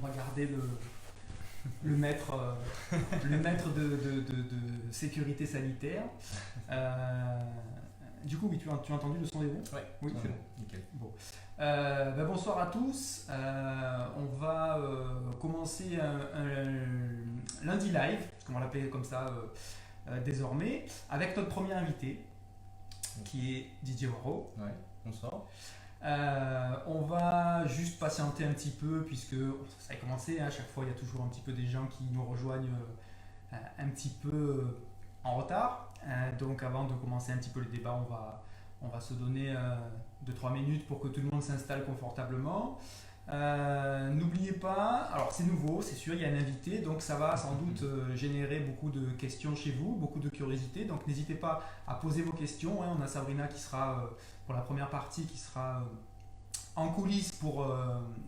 va garder le maître de sécurité sanitaire. Du coup, oui, tu as entendu le son des roues? Ouais, Oui, c'est bon. Nickel. Bon. Bonsoir à tous. On va commencer un lundi live, parce qu'on va l'appeler comme ça désormais, avec notre premier invité, qui est Didier Waro. Ouais, bonsoir. On va juste patienter un petit peu, puisque ça a commencé, hein, à chaque fois il y a toujours un petit peu des gens qui nous rejoignent un petit peu en retard. Donc avant de commencer un petit peu le débat, on va se donner 2-3 minutes pour que tout le monde s'installe confortablement. N'oubliez pas, alors c'est nouveau, c'est sûr, il y a un invité, donc ça va sans doute générer beaucoup de questions chez vous, beaucoup de curiosité, donc n'hésitez pas à poser vos questions, hein. On a Sabrina qui sera, pour la première partie, qui sera en coulisses pour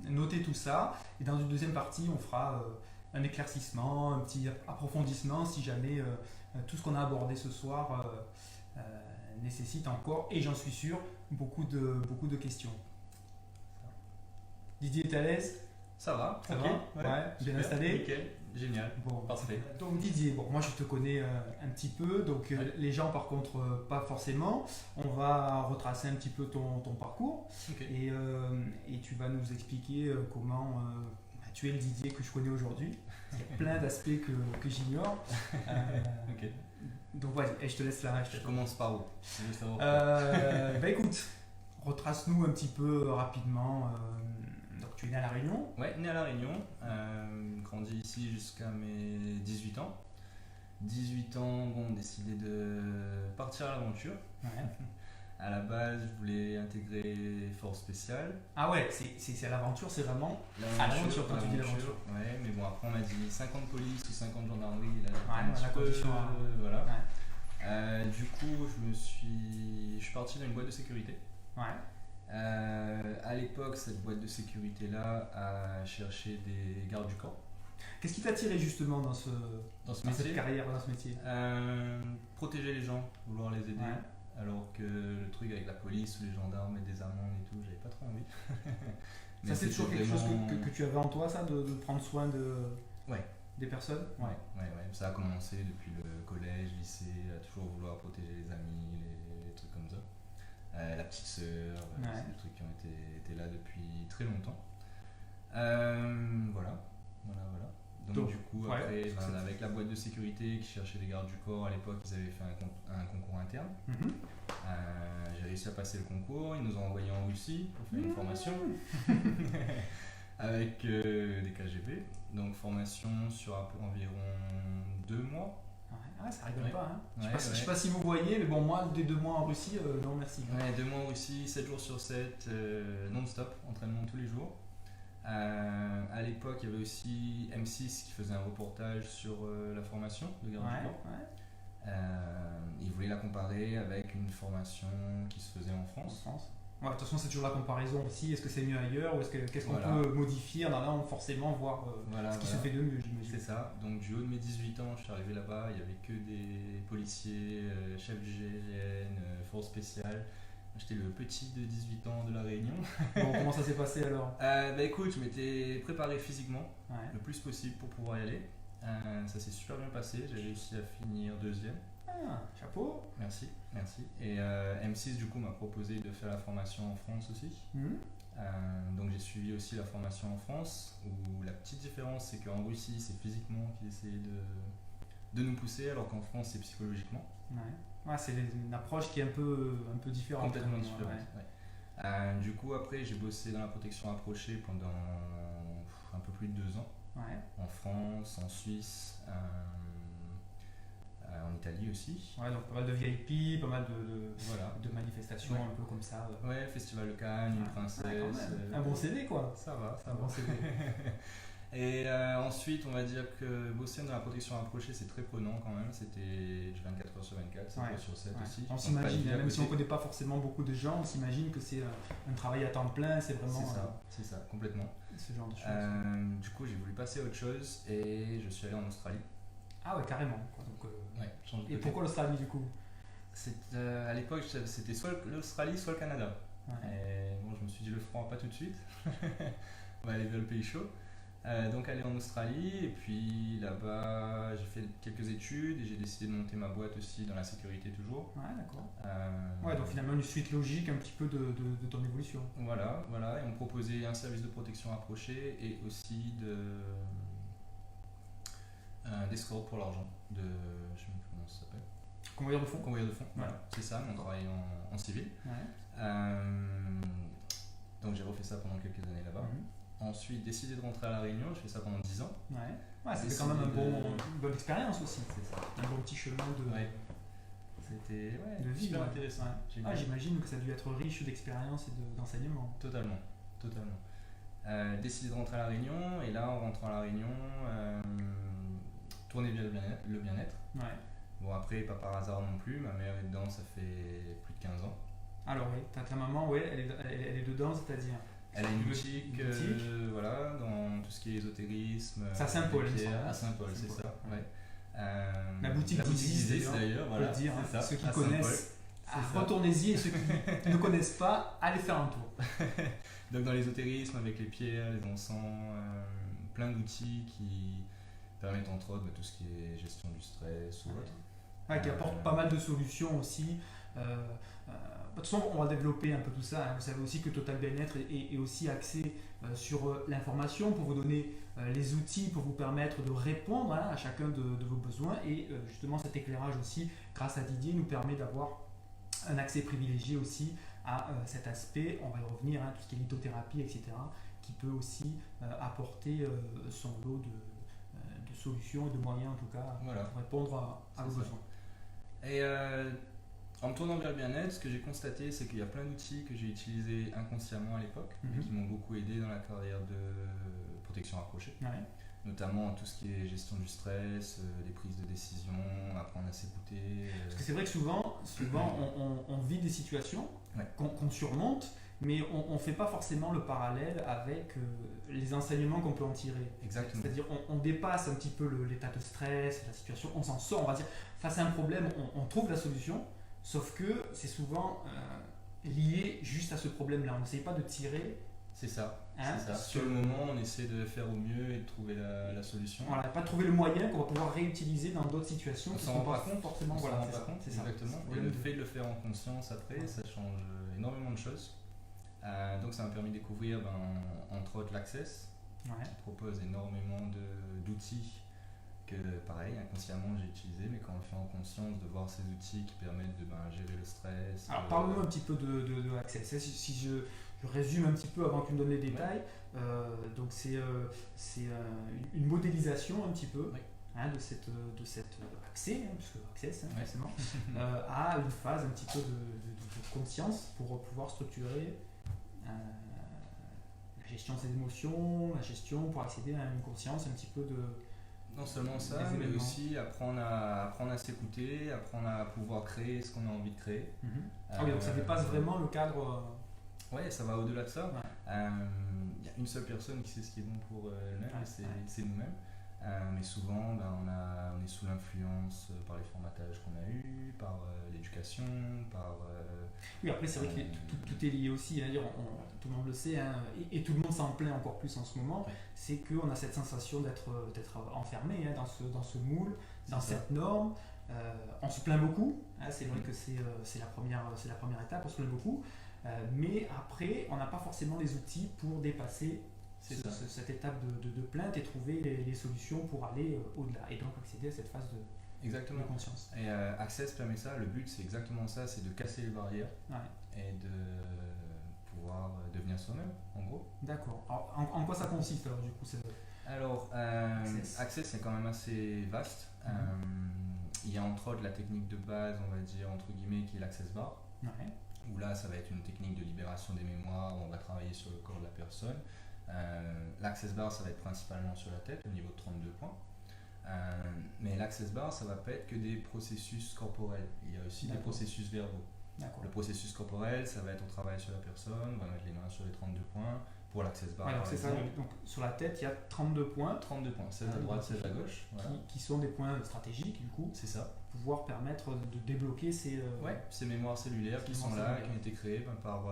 noter tout ça, et dans une deuxième partie, on fera un éclaircissement, un petit approfondissement, si jamais tout ce qu'on a abordé ce soir nécessite encore, et j'en suis sûr, beaucoup de questions. Didier, t'es à l'aise? Ça va, Ça tranquille. va? Ouais, bien installé? Nickel, génial. Bon, Parfait. donc Didier, bon, moi je te connais un petit peu, donc Ouais. les gens par contre pas forcément. On va retracer un petit peu ton parcours Ok. et tu vas nous expliquer comment tu es le Didier que je connais aujourd'hui. Il y a plein d'aspects que j'ignore. Ok. Donc vas-y, et je te laisse là. Je commence par où? Je veux savoir. Écoute, retrace-nous un petit peu rapidement. Donc tu es né à La Réunion. Ouais, né à La Réunion, grandi ici jusqu'à mes 18 ans. 18 ans, bon, décidé de partir à l'aventure. Ouais. À la base, je voulais intégrer force spéciale. Ah ouais, c'est l'aventure, c'est vraiment à l'aventure quand tu dis l'aventure. Ouais, mais bon, après on m'a dit 50 police ou 50 gendarmerie. Là, Ouais, la condition. Voilà. Ouais. Du coup, je suis parti dans une boîte de sécurité. Ouais. À l'époque, cette boîte de sécurité-là a cherché des gardes du corps. Qu'est-ce qui t'a attiré justement dans métier, cette carrière, dans ce métier? Protéger les gens, vouloir les aider. Ouais. Alors que le truc avec la police ou les gendarmes, mettre des amendes et tout, j'avais pas trop envie. Ça, c'est toujours quelque chose que tu avais en toi, ça, de prendre soin Ouais. des personnes? Ouais. Ça a commencé depuis le collège, lycée, à toujours vouloir protéger les amis, les trucs comme ça. La petite sœur, c'est des trucs qui ont été là depuis très longtemps. Voilà. Donc du coup, après, avec la boîte de sécurité qui cherchait les gardes du corps, à l'époque, ils avaient fait un concours interne. J'ai réussi à passer le concours, ils nous ont envoyés en Russie pour faire une formation avec des KGB. Donc formation sur environ 2 mois. Ouais, ça rigole pas, hein. Ouais, je sais pas si vous voyez, mais bon, moi, des 2 mois en Russie, non merci. Ouais, 2 mois en Russie, 7 jours sur 7, non-stop, entraînement tous les jours. À l'époque, il y avait aussi M6 qui faisait un reportage sur la formation de garde du corps. Ils voulaient la comparer avec une formation qui se faisait en France. Ouais, de toute façon, c'est toujours la comparaison aussi. Est-ce que c'est mieux ailleurs ou qu'est-ce qu'on peut modifier en allant forcément voir ce qui se fait de mieux, j'imagine. C'est ça. Donc, du haut de mes 18 ans, je suis arrivé là-bas. Il n'y avait que des policiers, chefs du GIGN, force spéciale. J'étais le petit de 18 ans de La Réunion. Bon, comment ça s'est passé alors? Écoute, je m'étais préparé physiquement le plus possible pour pouvoir y aller. Ça s'est super bien passé. J'ai réussi à finir 2e. Ah, chapeau. Merci. Et M6 du coup m'a proposé de faire la formation en France aussi. Donc j'ai suivi aussi la formation en France, où la petite différence c'est qu'en Russie c'est physiquement qu'ils essayaient de nous pousser, alors qu'en France c'est psychologiquement. Ouais, c'est une approche qui est un peu différente. Complètement différente. Du coup après j'ai bossé dans la protection rapprochée pendant un peu plus de 2 ans. En France, en Suisse. En Italie aussi. Ouais, donc pas mal de VIP, pas mal de manifestations un peu comme ça. Ouais, Festival de Cannes, une princesse. Un bon CV quoi. Ça va. Un bon CV. Et ensuite, on va dire que bosser dans la protection rapprochée, c'est très prenant quand même. C'était du 24 heures sur 24, 7 heures sur 7 aussi. On s'imagine, même si on ne connaît pas forcément beaucoup de gens, on s'imagine que c'est un travail à temps plein, c'est vraiment. C'est ça, complètement. Ce genre de choses. Du coup, j'ai voulu passer à autre chose et je suis allé en Australie. Ah ouais, carrément. Quoi. Donc, et pourquoi l'Australie du coup? À l'époque, c'était soit l'Australie, soit le Canada. Et bon, je me suis dit, le froid, pas tout de suite. On va aller vers le pays chaud. Donc aller en Australie et puis là-bas j'ai fait quelques études et j'ai décidé de monter ma boîte aussi dans la sécurité toujours. Ouais, d'accord. Ouais, donc finalement une suite logique un petit peu de ton évolution. Voilà, et on proposait un service de protection rapproché et aussi d'escorte pour l'argent, je sais même plus comment ça s'appelle. Convoyeur de fonds. Convoyeur de fonds, voilà, c'est ça, mais on travaillait en civil. Ouais. Donc j'ai refait ça pendant quelques années là-bas. Ensuite, décidé de rentrer à La Réunion, j'ai fait ça pendant 10 ans. Ouais, c'était quand même une bonne expérience aussi. C'est ça. Un bon petit chemin C'était de vie. super intéressant. J'imagine que ça a dû être riche d'expérience et d'enseignement. Totalement. Décidé de rentrer à La Réunion, et là, en rentrant à La Réunion, tourner vers le bien-être. Ouais. Bon, après, pas par hasard non plus, ma mère est dedans, ça fait plus de 15 ans. Alors, oui, ta maman, elle est dedans, c'est-à-dire. Elle a une boutique voilà, dans tout ce qui est ésotérisme. C'est à Saint-Paul, à Saint-Paul, c'est ça. Ouais. La boutique d'Isis, d'ailleurs, voilà. Dire, c'est ça, ceux qui connaissent, retournez-y, et ceux qui ne connaissent pas, allez faire un tour. Donc dans l'ésotérisme, avec les pierres, les encens, plein d'outils qui permettent entre autres tout ce qui est gestion du stress ou autre. Qui apportent pas mal de solutions aussi. De toute façon, on va développer un peu tout ça. Vous savez aussi que Total Bien-être est aussi axé sur l'information pour vous donner les outils pour vous permettre de répondre à chacun de vos besoins. Et justement, cet éclairage aussi, grâce à Didier, nous permet d'avoir un accès privilégié aussi à cet aspect. On va y revenir, tout ce qui est lithothérapie, etc., qui peut aussi apporter son lot de solutions et de moyens, en tout cas, pour répondre à vos besoins. Et en me tournant vers le bien-être, ce que j'ai constaté, c'est qu'il y a plein d'outils que j'ai utilisés inconsciemment à l'époque et qui m'ont beaucoup aidé dans la carrière de protection rapprochée. Notamment tout ce qui est gestion du stress, les prises de décision, apprendre à s'écouter. Parce que c'est vrai que souvent on vit des situations qu'on surmonte, mais on ne fait pas forcément le parallèle avec les enseignements qu'on peut en tirer. Exactement. C'est-à-dire on dépasse un petit peu l'état de stress, la situation, on s'en sort, on va dire, face à un problème, on trouve la solution, sauf que c'est souvent lié juste à ce problème-là. On n'essaye pas de tirer. C'est ça. Sur le moment, on essaie de faire au mieux et de trouver la solution. Voilà, pas trouver le moyen qu'on va pouvoir réutiliser dans d'autres situations. On s'en rend pas compte forcément. On s'en rend pas compte, exactement. Et le fait de le faire en conscience après, ça change énormément de choses. Donc ça m'a permis de découvrir entre autres l'Access, qui propose énormément d'outils que pareil, inconsciemment j'ai utilisé, mais quand on le fait en conscience, de voir ces outils qui permettent de gérer le stress. Alors parle-nous un petit peu de Access. Si je résume un petit peu avant que tu me donnes les détails, donc c'est une modélisation un petit peu de cet accès, puisque Access forcément, à une phase un petit peu de conscience pour pouvoir structurer la gestion de ses émotions, la gestion pour accéder à une conscience un petit peu de... Non seulement ça, mais aussi apprendre à s'écouter, apprendre à pouvoir créer ce qu'on a envie de créer. Oui, donc ça dépasse vraiment le cadre... Ouais, ça va au-delà de ça. Il y a une seule personne qui sait ce qui est bon pour elle-même, c'est nous-mêmes. Mais souvent, on est sous l'influence par les formatages qu'on a eus, par l'éducation, par... Oui, après c'est vrai que tout est lié aussi, tout le monde le sait, et tout le monde s'en plaint encore plus en ce moment, c'est qu'on a cette sensation d'être enfermé dans ce moule, dans cette norme. On se plaint beaucoup, c'est vrai que c'est la première étape, on se plaint beaucoup, mais après on n'a pas forcément les outils pour dépasser cette étape de plainte et trouver les solutions pour aller au-delà et donc accéder à cette phase de conscience. Et Access permet ça, le but c'est exactement ça, c'est de casser les barrières et de pouvoir devenir soi-même en gros. D'accord. Alors, en quoi ça consiste alors du coup Alors Access c'est quand même assez vaste. Il y a entre autres la technique de base, on va dire entre guillemets, qui est l'Access Bar. Où là ça va être une technique de libération des mémoires, où on va travailler sur le corps de la personne. L'Access Bar ça va être principalement sur la tête au niveau de 32 points, mais l'Access Bar ça va pas être que des processus corporels, il y a aussi des processus verbaux. Le processus corporel ça va être au travail sur la personne, on va mettre les mains sur les 32 points pour l'Access Bar. Alors c'est ça, donc sur la tête il y a 32 points, 16 à droite, 16 à gauche, qui sont des points stratégiques du coup. C'est ça. Pouvoir permettre de débloquer ces mémoires cellulaires qui sont là, qui ont été créées par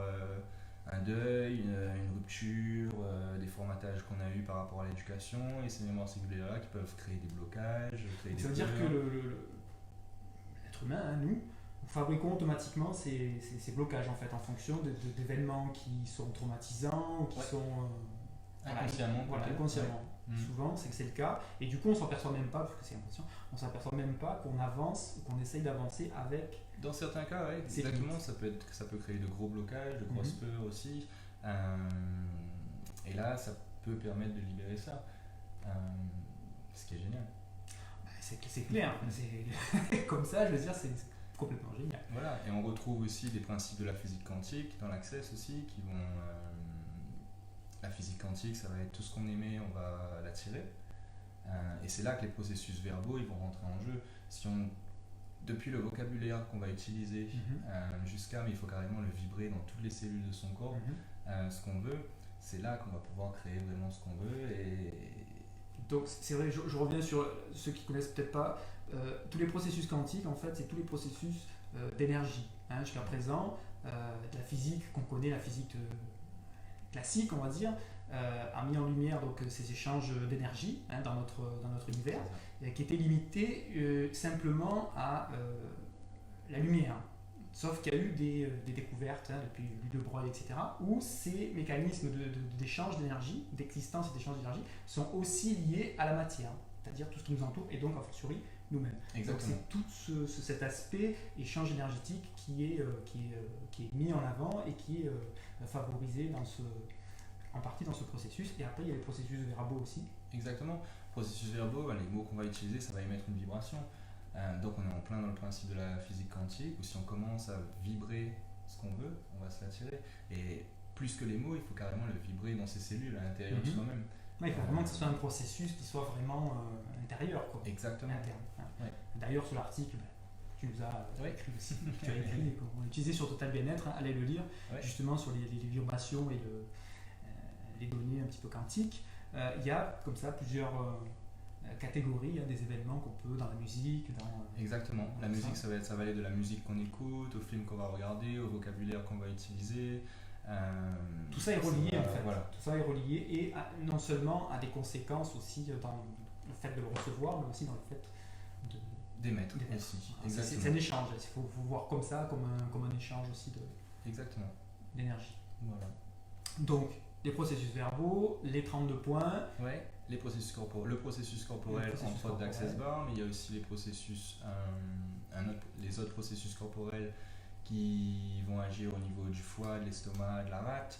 un deuil, une rupture, des formatages qu'on a eu par rapport à l'éducation, et ces mémoires cellulaires-là qui peuvent créer des blocages, créer des Ça veut dire que peurs. l'être humain, hein, nous fabriquons automatiquement ces blocages en fait en fonction d'événements qui sont traumatisants ou qui Ouais. sont Inconsciemment, voilà, peut-être. inconsciemment. Ouais. Souvent c'est le cas et du coup on s'en perçoit même pas parce que c'est inconscient, on s'en perçoit même pas qu'on avance ou qu'on essaye d'avancer avec Dans certains cas, oui, ces exactement, limites. ça peut créer de gros blocages, de grosses peurs aussi. Euh, et là, ça peut permettre de libérer ça. Euh, Ce qui est génial. C'est clair, c'est comme ça, je veux dire, c'est complètement génial. Voilà, et on retrouve aussi des principes de la physique quantique dans l'Access aussi, qui vont. La physique quantique, ça va être tout ce qu'on émet, on va l'attirer. Et c'est là que les processus verbaux ils vont rentrer en jeu. Si on, depuis le vocabulaire qu'on va utiliser jusqu'à, mais il faut carrément le vibrer dans toutes les cellules de son corps, ce qu'on veut, c'est là qu'on va pouvoir créer vraiment ce qu'on veut. Donc c'est vrai, je reviens sur ceux qui connaissent peut-être pas, tous les processus quantiques en fait c'est tous les processus d'énergie. Jusqu'à présent, la physique qu'on connaît, la physique classique on va dire, a mis en lumière donc, ces échanges d'énergie dans notre univers, qui étaient limités simplement à la lumière. Sauf qu'il y a eu des découvertes depuis Louis de Broglie, etc., où ces mécanismes d'échange d'énergie, d'existence et d'échange d'énergie, sont aussi liés à la matière, c'est-à-dire tout ce qui nous entoure et donc a fortiori nous-mêmes. Donc c'est tout cet aspect échange énergétique qui est mis en avant et qui est favorisé en partie dans ce processus. Et après il y a les processus verbaux aussi. Exactement. Processus verbaux, les mots qu'on va utiliser, ça va émettre une vibration. Donc on est en plein dans le principe de la physique quantique, où si on commence à vibrer ce qu'on veut, on va se l'attirer. Et plus que les mots, il faut carrément le vibrer dans ses cellules, à l'intérieur de soi-même. Ouais, il faut vraiment que ce soit un processus qui soit vraiment intérieur. Quoi. Exactement. Interne. Ouais. D'ailleurs, sur l'article, tu nous as écrit aussi, tu as écrit et qu'on a utilisé sur Total Bien-être, allez le lire, justement sur les vibrations et les données un petit peu quantiques. Il y a comme ça plusieurs catégories, des événements qu'on peut dans la musique. Exactement. La musique, ça va aller de la musique qu'on écoute, au film qu'on va regarder, au vocabulaire qu'on va utiliser. Tout ça est relié en fait. Voilà. Tout ça est relié et non seulement à des conséquences aussi dans le fait de le recevoir, mais aussi dans le fait d'émettre aussi. C'est un échange. Il faut voir comme ça, comme un échange aussi d'énergie. Voilà. Donc, les processus verbaux, les 32 points. Ouais, les processus corporels. Le processus corporel, entre autres d'Access Bar, mais il y a aussi les processus, les autres processus corporels qui vont agir au niveau du foie, de l'estomac, de la rate,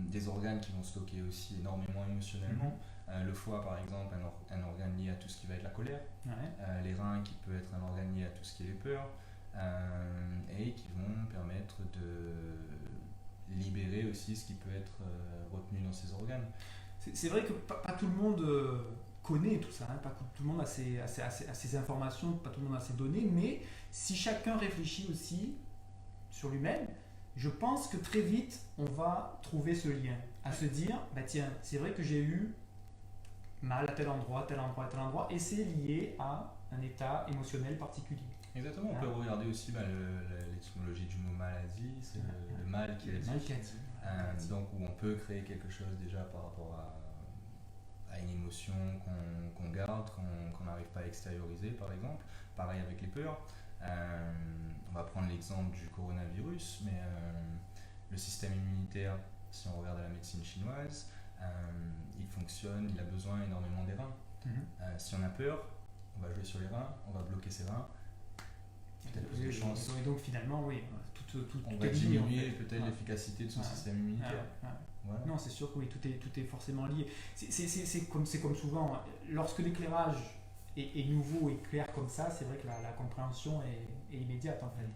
des organes qui vont stocker aussi énormément émotionnellement. Le foie, par exemple, un organe lié à tout ce qui va être la colère. Les reins, qui peut être un organe lié à tout ce qui est les peurs, et qui vont permettre de libérer aussi ce qui peut être retenu dans ces organes. C'est vrai que pas tout le monde connaît tout ça, pas tout le monde a ces informations, pas tout le monde a ces données, mais si chacun réfléchit aussi sur lui-même, je pense que très vite on va trouver ce lien, à se dire, bah tiens, c'est vrai que j'ai eu mal à tel endroit, et c'est lié à un état émotionnel particulier. Exactement, on peut regarder aussi l'étymologie du mot maladie, c'est le mal qui est dit. Donc où on peut créer quelque chose déjà par rapport à une émotion qu'on garde, qu'on n'arrive pas à extérioriser par exemple. Pareil avec les peurs. On va prendre l'exemple du coronavirus, mais le système immunitaire, si on regarde la médecine chinoise, il fonctionne, il a besoin énormément des reins. Si on a peur, on va jouer sur les reins, on va bloquer ses reins. Et donc finalement, oui, on va diminuer peut-être l'efficacité de son système immunitaire. Voilà. Non, c'est sûr que oui, tout est forcément lié. C'est comme souvent, lorsque l'éclairage est nouveau et clair comme ça, c'est vrai que la compréhension est immédiate en fait.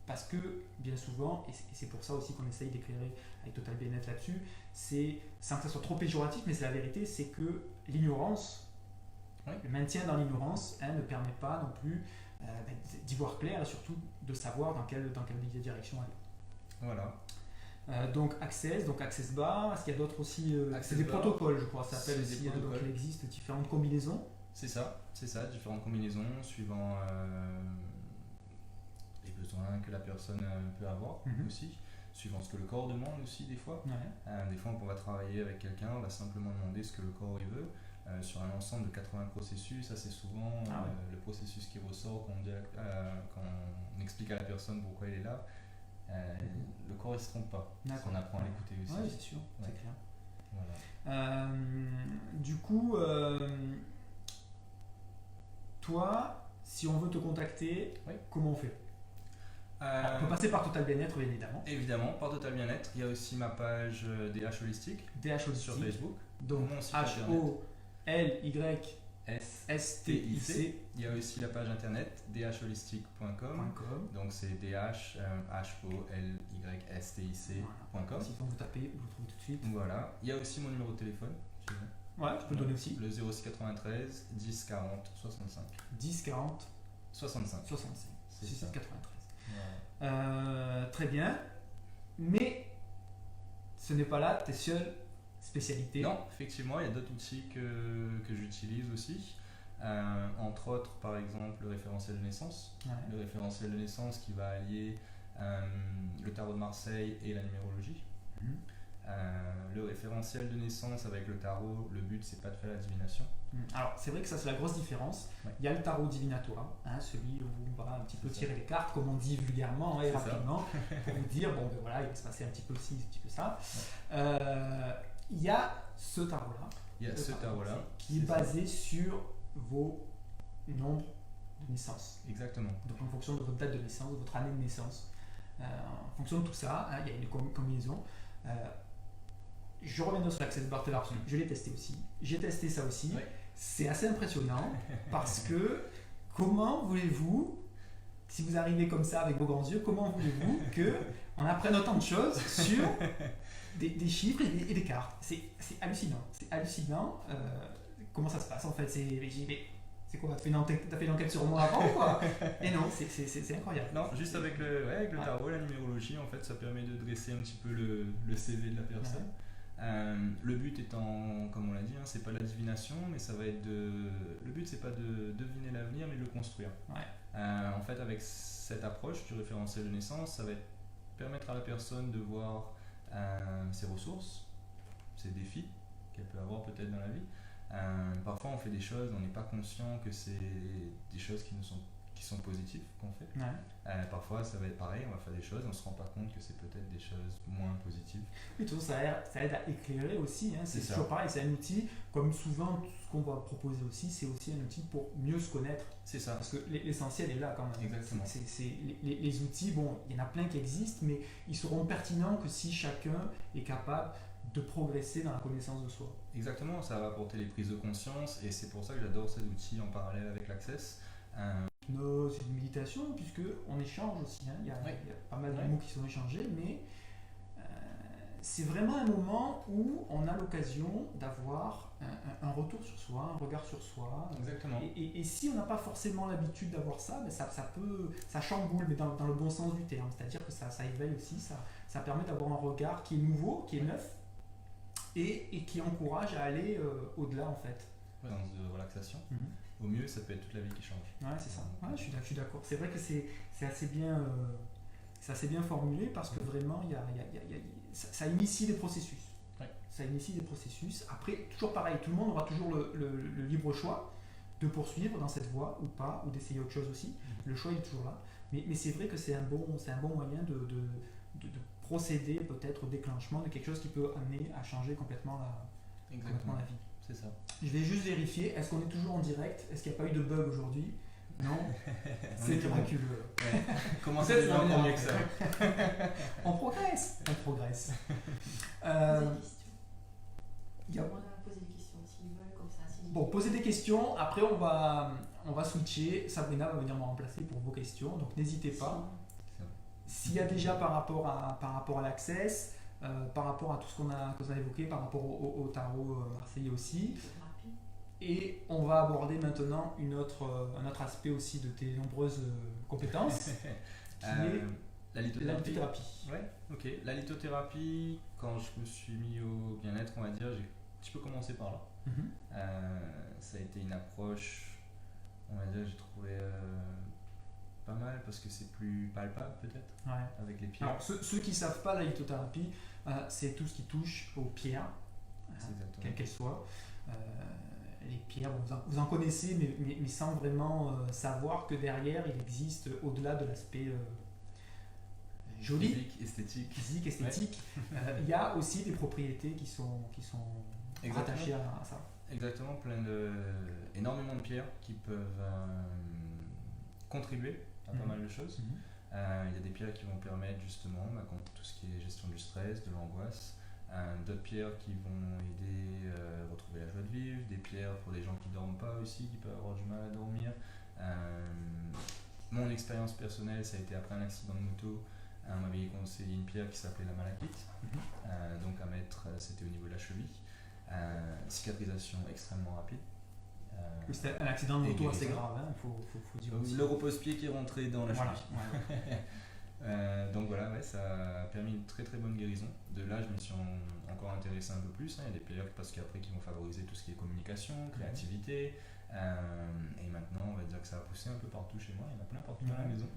Parce que bien souvent, et c'est pour ça aussi qu'on essaye d'éclairer avec Total Bien-être là-dessus, c'est sans que ça soit trop péjoratif, mais c'est la vérité, c'est que l'ignorance, le maintien dans l'ignorance ne permet pas non plus d'y voir clair et surtout de savoir dans quelle direction aller. Voilà. Donc Access Bar, est-ce qu'il y a d'autres aussi c'est des protocoles, je crois, ça s'appelle aussi. Donc il existe différentes combinaisons. C'est ça, différentes combinaisons suivant les besoins que la personne peut avoir aussi. suivant ce que le corps demande aussi des fois. Ouais. Des fois, on va travailler avec quelqu'un, on va simplement demander ce que le corps il veut. Sur un ensemble de 80 processus, assez souvent, le processus qui ressort quand on explique à la personne pourquoi il est là, le corps il se trompe pas. Parce qu'on apprend à l'écouter aussi. Oui, c'est sûr, c'est clair. Voilà. Du coup, toi, si on veut te contacter, comment on fait? On peut passer par Total Bien-être, bien évidemment. Évidemment, par Total Bien-être. Il y a aussi ma page DH Holistique sur Facebook. Donc HOLYSTIC. Il y a aussi la page internet dhholistic.com. Donc c'est DHHOLYSTIC.com. Si vous tapez, vous le trouvez tout de suite. Voilà. Il y a aussi mon numéro de téléphone. Ouais, tu peux le donner aussi. Le 06 93 10 40 65. 10 40 65. 65. C'est 6 ça. 93. Voilà. Très bien. Mais ce n'est pas là tes seules spécialités. Non, effectivement, il y a d'autres outils que j'utilise aussi. Entre autres, par exemple, le référentiel de naissance. Ouais. Le référentiel de naissance qui va allier le tarot de Marseille et la numérologie. Le référentiel de naissance avec le tarot, le but c'est pas de faire la divination. Alors c'est vrai que ça c'est la grosse différence. Ouais. Il y a le tarot divinatoire, celui où on va un petit peu tirer les cartes, comme on dit vulgairement et rapidement, pour vous dire bon ben voilà il va se passer un petit peu ci, un petit peu ça. Ouais. Il y a ce tarot-là. Il y a ce tarot-là qui est basé sur vos nombres de naissance. Exactement. Donc en fonction de votre date de naissance, de votre année de naissance, en fonction de tout ça, il y a une combinaison. Je reviendrai sur l'Access Bar Therapy, je l'ai testé aussi. J'ai testé ça aussi. Ouais. C'est assez impressionnant parce que comment voulez-vous, si vous arrivez comme ça avec vos grands yeux, comment voulez-vous qu'on apprenne autant de choses sur des chiffres et des cartes? C'est hallucinant. C'est hallucinant comment ça se passe en fait. C'est quoi? T'as fait une enquête sur moi avant ou quoi? Et non, c'est incroyable. Non, juste avec le tarot, la numérologie, en fait, ça permet de dresser un petit peu le CV de la personne. Le but étant, comme on l'a dit, c'est pas la divination, mais ça va être le but c'est pas de deviner l'avenir, mais de le construire. En fait, avec cette approche du référentiel de naissance, ça va permettre à la personne de voir ses ressources, ses défis qu'elle peut avoir peut-être dans la vie. Parfois, on fait des choses, on n'est pas conscient que c'est des choses qui sont positives qu'on fait. Parfois, ça va être pareil, on va faire des choses, on ne se rend pas compte que c'est peut-être des choses moins positives. Et tout ça aide à éclairer aussi. C'est toujours pareil, c'est un outil, comme souvent, tout ce qu'on va proposer aussi, c'est aussi un outil pour mieux se connaître. C'est ça. Parce que l'essentiel est là quand même. Exactement. Les outils, bon, il y en a plein qui existent, mais ils seront pertinents que si chacun est capable de progresser dans la connaissance de soi. Exactement, ça va apporter les prises de conscience et c'est pour ça que j'adore cet outil en parallèle avec l'Access. Hypnose et de méditation, puisque on échange aussi, il y a pas mal de mots qui sont échangés, mais c'est vraiment un moment où on a l'occasion d'avoir un retour sur soi, un regard sur soi. Exactement. Et si on n'a pas forcément l'habitude d'avoir ça, ça chamboule, mais dans le bon sens du terme, c'est-à-dire que ça éveille aussi, ça permet d'avoir un regard qui est nouveau, qui est neuf, et qui encourage à aller au-delà en fait. De relaxation. Au mieux, ça peut être toute la vie qui change. Ouais, c'est ça. Je suis d'accord. C'est vrai que c'est assez bien formulé parce que vraiment, ça initie des processus. Ça initie des processus. Après, toujours pareil, tout le monde aura toujours le libre choix de poursuivre dans cette voie ou pas, ou d'essayer autre chose aussi. Le choix il est toujours là. Mais c'est vrai que c'est un bon moyen de procéder peut-être au déclenchement de quelque chose qui peut amener à changer complètement la vie. C'est ça. Je vais juste vérifier, est-ce qu'on est toujours en direct? Est-ce qu'il n'y a pas eu de bug aujourd'hui? Non. C'est miraculeux. Comment ça déjà encore mieux que ça? On progresse. On a posé des questions s'ils veulent comme ça. Bon, poser des questions, après on va switcher. Sabrina va venir me remplacer pour vos questions, donc n'hésitez pas. S'il y a déjà par rapport à l'Access, par rapport à tout ce qu'on a évoqué, par rapport au tarot marseillais aussi. Et on va aborder maintenant un autre aspect aussi de tes nombreuses compétences, qui est la lithothérapie. Ouais, ok. La lithothérapie, quand je me suis mis au bien-être, on va dire, j'ai un petit peu commencé par là. Ça a été une approche, on va dire, j'ai trouvé pas mal parce que c'est plus palpable peut-être avec les pierres. Alors, ceux qui ne savent pas la lithothérapie, c'est tout ce qui touche aux pierres, quelles qu'elles soient. Les pierres, vous en connaissez, mais sans vraiment savoir que derrière, il existe, au-delà de l'aspect joli, physique, esthétique, il y a aussi des propriétés qui sont rattachées à ça. Exactement, énormément de pierres qui peuvent contribuer à pas mal de choses. Il y a des pierres qui vont permettre justement, contre tout ce qui est gestion du stress, de l'angoisse. D'autres pierres qui vont aider à retrouver la joie de vivre, des pierres pour les gens qui ne dorment pas aussi, qui peuvent avoir du mal à dormir. Mon expérience personnelle, ça a été après un accident de moto, on m'avait conseillé une pierre qui s'appelait la malachite, donc à mettre, c'était au niveau de la cheville. Cicatrisation extrêmement rapide. C'était un accident de moto assez grave, faut dire aussi. Le repose-pied qui est rentré dans la cheville. Voilà. Donc voilà, ça a permis une très très bonne guérison. De là, je me suis encore intéressé un peu plus. Il y a des pierres parce qu'après qui vont favoriser tout ce qui est communication, créativité. Et maintenant, on va dire que ça a poussé un peu partout chez moi. Il y en a plein partout dans la maison.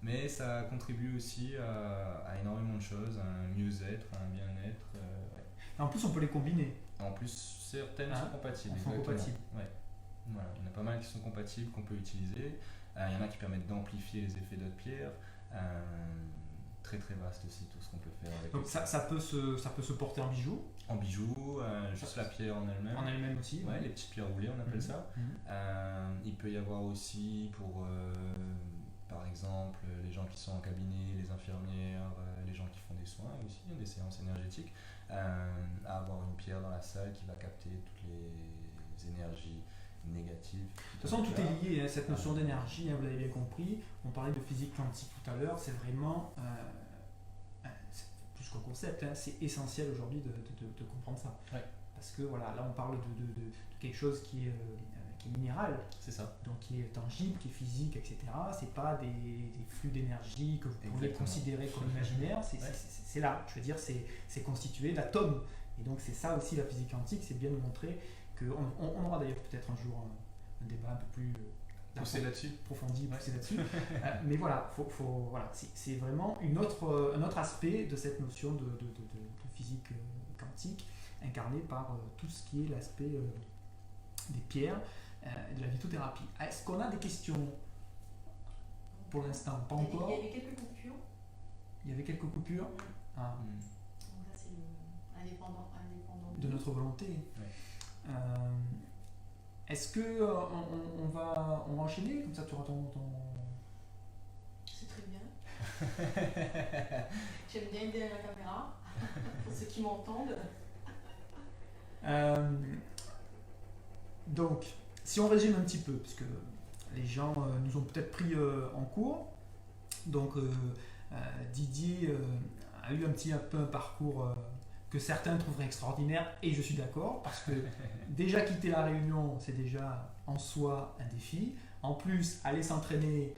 Mais ça contribue aussi à énormément de choses, à un mieux-être, à un bien-être. En plus, on peut les combiner. En plus, certaines sont compatibles. Ouais. Voilà. Il y en a pas mal qui sont compatibles, qu'on peut utiliser. Il y en a qui permettent d'amplifier les effets d'autres pierres. Très très vaste aussi tout ce qu'on peut faire avec. Donc ça peut se porter en bijoux. En bijoux, juste la pierre en elle-même. En elle-même aussi. Ouais, les petites pierres roulées on appelle ça. Il peut y avoir aussi pour par exemple les gens qui sont en cabinet, les infirmières, les gens qui font des soins aussi, des séances énergétiques, avoir une pierre dans la salle qui va capter toutes les énergies négatives. De toute façon, tout est lié, cette notion d'énergie, vous l'avez bien compris. On parlait de physique quantique tout à l'heure, c'est vraiment, plus qu'un concept, c'est essentiel aujourd'hui de comprendre ça. Ouais. Parce que voilà, là on parle de quelque chose qui est minéral, c'est ça. Donc qui est tangible, qui est physique, etc. C'est pas des flux d'énergie que vous pouvez considérer comme imaginaires, c'est là, je veux dire, c'est constitué d'atomes. Et donc c'est ça aussi la physique quantique, c'est bien de montrer on aura d'ailleurs peut-être un jour un débat un peu plus poussé là-dessus, approfondi, poussé là-dessus. Mais voilà, voilà, c'est vraiment un autre aspect de cette notion de physique quantique, incarné par tout ce qui est l'aspect des pierres, de la lithothérapie. Est-ce qu'on a des questions pour l'instant? Pas encore. Il y avait quelques coupures. Il y avait quelques coupures. Donc là, c'est indépendant de notre volonté. Ouais. Est-ce que on va enchaîner comme ça tu auras ton... C'est très bien. J'aime bien aider à la caméra pour ceux qui m'entendent. Donc, si on résume un petit peu, parce que les gens nous ont peut-être pris en cours, donc Didier a eu un peu un parcours que certains trouveraient extraordinaire, et je suis d'accord, parce que déjà quitter la Réunion, c'est déjà en soi un défi. En plus, aller s'entraîner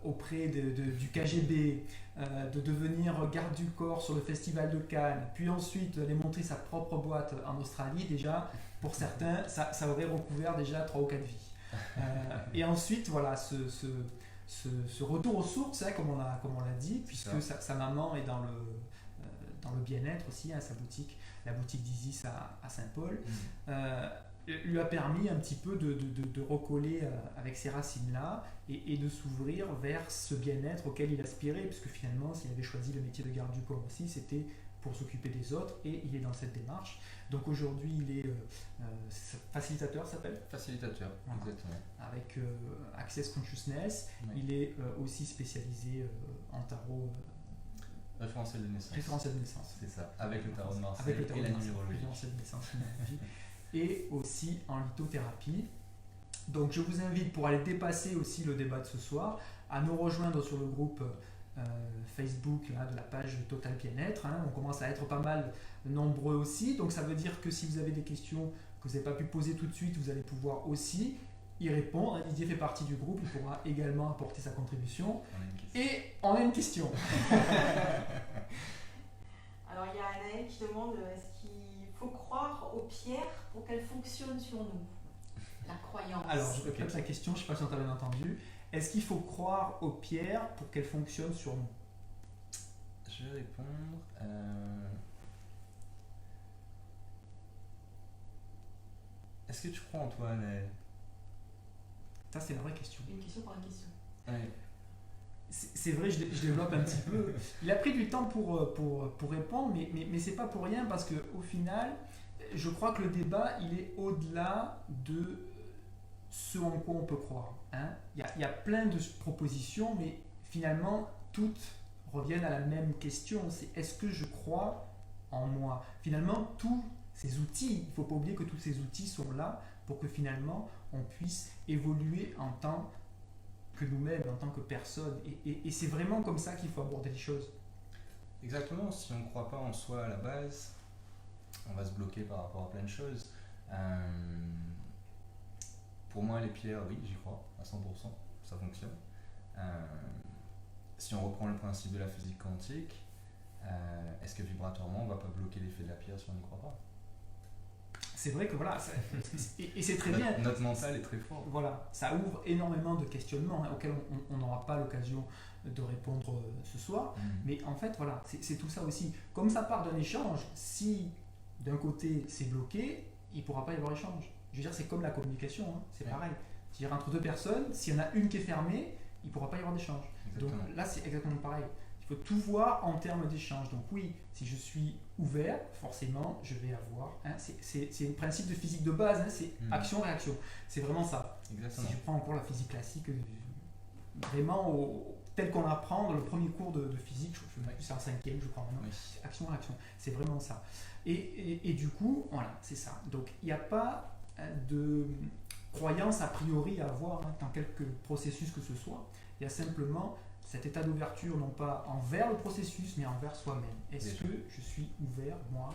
auprès du KGB, de devenir garde du corps sur le festival de Cannes, puis ensuite aller montrer sa propre boîte en Australie, déjà, pour certains, ça aurait recouvert déjà 3 ou 4 vies. Et ensuite, voilà, ce retour aux sources, comme on l'a dit, puisque sa maman est dans le bien-être aussi, sa boutique, la boutique d'Isis à Saint-Paul, lui a permis un petit peu de recoller avec ces racines-là et de s'ouvrir vers ce bien-être auquel il aspirait, puisque finalement, s'il avait choisi le métier de garde du corps aussi, c'était pour s'occuper des autres, et il est dans cette démarche. Donc aujourd'hui, il est facilitateur, ça s'appelle ? Facilitateur, voilà. Exactement. Avec Access Consciousness. Ouais. Il est aussi spécialisé en tarot. Référentiel de naissance. Référentiel de naissance. C'est ça, avec le tarot de Marseille et la numérologie. Référentiel de naissance, et aussi en lithothérapie. Donc je vous invite, pour aller dépasser aussi le débat de ce soir, à nous rejoindre sur le groupe Facebook là, de la page Total Bien-être. On commence à être pas mal nombreux aussi, donc ça veut dire que si vous avez des questions que vous n'avez pas pu poser tout de suite, vous allez pouvoir aussi y répondre. Didier fait partie du groupe, il pourra également apporter sa contribution. Et on a une question. Alors il y a Anaël qui demande, est-ce qu'il faut croire aux pierres pour qu'elles fonctionnent sur nous? La croyance. Alors je répète la question, je ne sais pas si on t'a bien entendu. est-ce qu'il faut croire aux pierres pour qu'elles fonctionnent sur nous? Je vais répondre. Est-ce que tu crois en toi, Naël? Ça, c'est la vraie question. Une question par une question. Ouais. C'est vrai, je développe un petit peu. Il a pris du temps pour répondre, mais c'est pas pour rien parce qu'au final, je crois que le débat, il est au-delà de ce en quoi on peut croire. Hein. Il y a plein de propositions, mais finalement, toutes reviennent à la même question. C'est est-ce que je crois en moi? Finalement, tous ces outils, il ne faut pas oublier que tous ces outils sont là pour que finalement, on puisse évoluer en tant que nous-mêmes, en tant que personne. Et c'est vraiment comme ça qu'il faut aborder les choses. Exactement, si on ne croit pas en soi à la base, on va se bloquer par rapport à plein de choses. Pour moi, les pierres, oui, j'y crois, à 100%, ça fonctionne. Si on reprend le principe de la physique quantique, est-ce que vibratoirement, on ne va pas bloquer l'effet de la pierre si on n'y croit pas? C'est vrai que voilà, et c'est très bien. Notre mental est très fort. Voilà, ça ouvre énormément de questionnements auxquels on n'aura pas l'occasion de répondre ce soir. Mais en fait, voilà, c'est tout ça aussi. Comme ça part d'un échange, si d'un côté c'est bloqué, il ne pourra pas y avoir échange. Je veux dire, c'est comme la communication, hein, c'est pareil. C'est-à-dire entre deux personnes, s'il y en a une qui est fermée, il ne pourra pas y avoir d'échange. Donc là, c'est exactement pareil. Il faut tout voir en termes d'échange. Donc oui, si je suis ouvert, forcément, je vais avoir... Hein, c'est un principe de physique de base, hein, c'est action-réaction. C'est vraiment ça. Exactement. Si je prends encore la physique classique, vraiment tel qu'on apprend dans le premier cours de physique, c'est en 5e, je crois maintenant, action-réaction. C'est vraiment ça. Et du coup, voilà, c'est ça. Donc il n'y a pas de croyance a priori à avoir dans quelque processus que ce soit. Il y a simplement cet état d'ouverture, non pas envers le processus, mais envers soi-même. Est-ce que je suis ouvert, moi,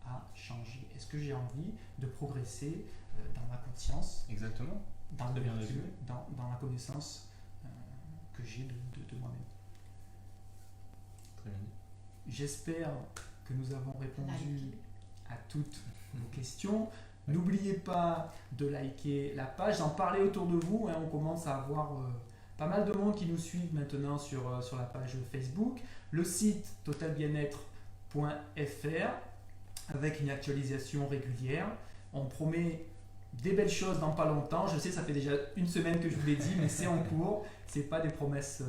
à changer? Est-ce que j'ai envie de progresser dans ma conscience? Exactement. Dans la connaissance que j'ai de moi-même. Très bien dit. J'espère que nous avons répondu à toutes vos questions. N'oubliez pas de liker la page, d'en parler autour de vous. Hein, on commence à avoir... pas mal de monde qui nous suivent maintenant sur la page Facebook. Le site totalbienêtre.fr avec une actualisation régulière. On promet des belles choses dans pas longtemps. Je sais, ça fait déjà une semaine que je vous l'ai dit, mais c'est en cours. Ce n'est pas des promesses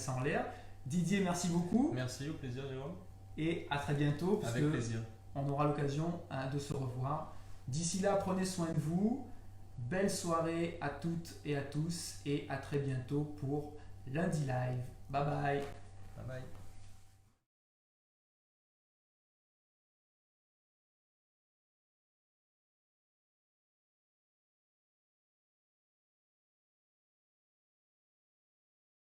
en l'air. Didier, merci beaucoup. Merci, au plaisir Jérôme. Et à très bientôt. Avec plaisir. On aura l'occasion de se revoir. D'ici là, prenez soin de vous. Belle soirée à toutes et à tous et à très bientôt pour Lundi Live. Bye bye. Bye bye.